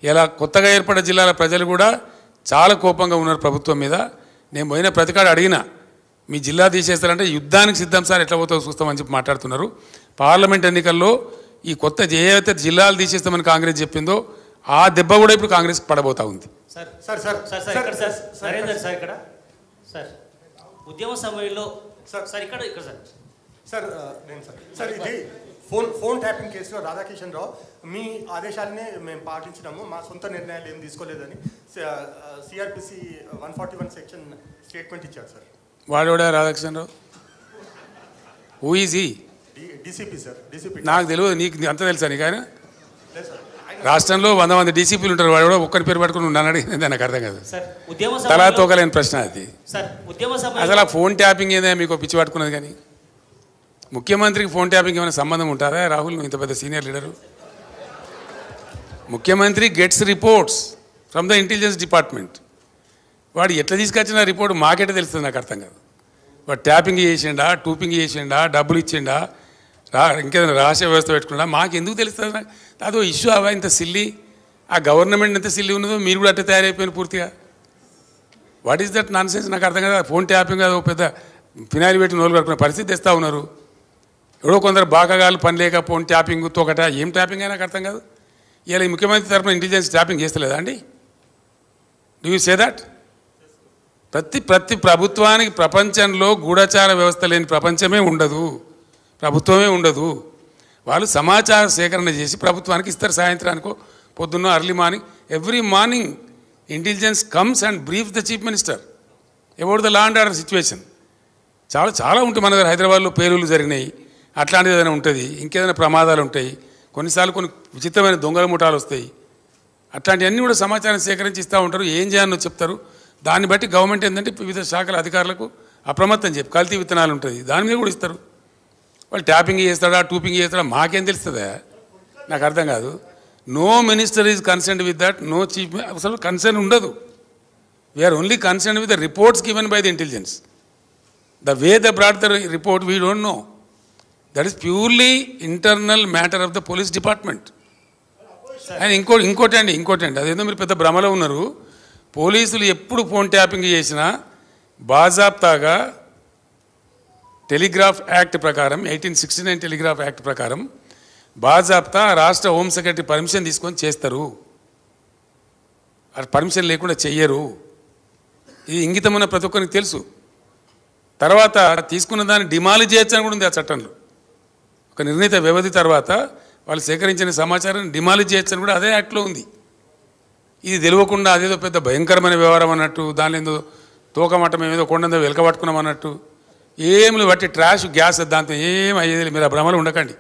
ఇలా కొత్తగా ఏర్పడ్డ జిల్లాల ప్రజలు కూడా చాలా కోపంగా ఉన్నారు ప్రభుత్వం మీద. నేను పోయిన ప్రతికాడ అడిగినా మీ జిల్లా తీసేస్తారంటే యుద్ధానికి సిద్ధం సార్, ఎట్లా పోతావు చూస్తామని చెప్పి మాట్లాడుతున్నారు. పార్లమెంట్ ఎన్నికల్లో ఈ కొత్త ఏవైతే జిల్లాలు తీసేస్తామని కాంగ్రెస్ చెప్పిందో ఆ దెబ్బ కూడా ఇప్పుడు కాంగ్రెస్ పడబోతా ఉంది. ఉద్యమ సమయంలో ఇది ఫోన్ ట్యాపింగ్ కేసులో రాధాకిషన్ రావు మీ ఆదేశాలనే మేము పాటించినాము, మా సొంత నిర్ణయాలు ఏం తీసుకోలేదని సిఆర్పిసి 141 సెక్షన్ స్టేట్మెంట్ ఇచ్చారు సార్. వాడోడా Radhakishan Rao? Who is he? DCP sir. DCP నాకు తెలియదు, నీకు అంత తెలుసా? నీకు ఆయన రాష్ట్రంలో 100 మంది డీసీపీలు ఉంటారు, వాడు కూడా ఒక్కరి పేరు పట్టుకుని నన్ను అడిగింది నాకు అర్థం కాదు. తలా తోకలేని ప్రశ్న అది. అసలు ఆ ఫోన్ ట్యాపింగ్ ఏదో మీకు పిచ్చి పట్టుకున్నది. కానీ ముఖ్యమంత్రికి ఫోన్ ట్యాపింగ్ ఏమైనా సంబంధం ఉంటారా? రాహుల్, నువ్వు ఇంత పెద్ద సీనియర్ లీడరు. ముఖ్యమంత్రి gets reports from the intelligence department. వాడు ఎట్లా తీసుకొచ్చిన రిపోర్ట్ మాకెట్లా తెలుస్తుంది నాకు అర్థం కాదు. వాడు ట్యాపింగ్ చేసిండా, టూపింగ్ చేసిండా, డబ్బులు ఇచ్చిండా, ఇంకేదైనా రహస్య వ్యవస్థ పెట్టుకున్నా మాకు ఎందుకు తెలుస్తుంది? నాకు అదో ఇష్యూ అవా ఇంత సిల్లి. ఆ గవర్నమెంట్ ఎంత సిల్లి ఉన్నదో మీరు కూడా అట్లా తయారైపోయిన పూర్తిగా. What is that non sense? నాకు అర్థం కదా. ఫోన్ ట్యాపింగ్ అదో పెద్ద ఫినాయిల్ పెట్టి నోలు కట్టుకునే పరిస్థితి తెస్తూ ఉన్నారు. ఎవడో కొందరు బాగాగాలు పని లేక ఫోన్ ట్యాపింగ్ తోకట ఏం ట్యాపింగ్ అయినా నాకు అర్థం కాదు. ఇలా ఈ ముఖ్యమంత్రి తరఫున ఇంటెలిజెన్స్ ట్యాపింగ్ చేస్తలేదా అండి? Do you say that? ప్రతి ప్రభుత్వానికి ప్రపంచంలో గూఢచార వ్యవస్థ లేని ప్రపంచమే ఉండదు, ప్రభుత్వమే ఉండదు. వాళ్ళు సమాచార సేకరణ చేసి ప్రభుత్వానికి ఇస్తారు. సాయంత్రానికో పొద్దున్న early morning, every morning intelligence comes and brief the chief minister about the law and order situation. చాలా ఉంటాయి మన దగ్గర. హైదరాబాద్లో పేలుళ్ళు జరిగినాయి, అట్లాంటిది ఏదైనా ఉంటుంది, ఇంకేదైనా ప్రమాదాలు ఉంటాయి, కొన్నిసార్లు కొన్ని విచిత్రమైన దొంగల ముఠాలు వస్తాయి. అట్లాంటివన్నీ కూడా సమాచారం సేకరించి ఇస్తూ ఉంటారు. ఏం చేయాలో చెప్తారు. దాన్ని బట్టి గవర్నమెంట్ ఏంటంటే వివిధ శాఖల అధికారులకు అప్రమత్తం చెప్పి కల్తీ విత్తనాలు ఉంటుంది, దాని మీద కూడా ఇస్తారు. వాళ్ళు ట్యాపింగ్ చేస్తాడా, టూపింగ్ చేస్తాడా మాకేం తెలుస్తుందా? నాకు అర్థం కాదు. No minister is concerned with that, no chief. అసలు కన్సర్న్ ఉండదు. We are only concerned with the reports given by the intelligence. The way the brought the report we don't know. That is purely internal matter of the police department. And ఇంకోటి అండి, అదేదో మీరు పెద్ద భ్రమలో ఉన్నారు. పోలీసులు ఎప్పుడు ఫోన్ ట్యాపింగ్ చేసినా బాజాప్తాగా టెలిగ్రాఫ్ యాక్ట్ ప్రకారం 1869 టెలిగ్రాఫ్ యాక్ట్ ప్రకారం బాజాప్తా రాష్ట్ర హోమ్ సెక్రటరీ పర్మిషన్ తీసుకొని చేస్తారు. పర్మిషన్ లేకుండా చెయ్యరు. ఇది ఇంగితమైన ప్రతి ఒక్కరికి తెలుసు. తర్వాత తీసుకున్న దాన్ని డిమాలిజ్ చేయొచ్చని కూడా ఉంది ఆ చట్టంలో. ఒక నిర్ణీత వ్యవధి తర్వాత వాళ్ళు సేకరించిన సమాచారాన్ని డిమాలిజ్ చేయొచ్చని కూడా అదే యాక్ట్లో ఉంది. ఇది తెలియకుండా అదేదో పెద్ద భయంకరమైన వ్యవహారం అన్నట్టు, దానిలో ఏదో తోకమట్టం ఏదో కొండందో వెలకబట్టుకున్నాం అన్నట్టు, ఏమి బట్టి ట్రాష్ గ్యాస్ దాంతో ఏం అయ్యేది. మీరు ఆ భ్రమలు ఉండకండి.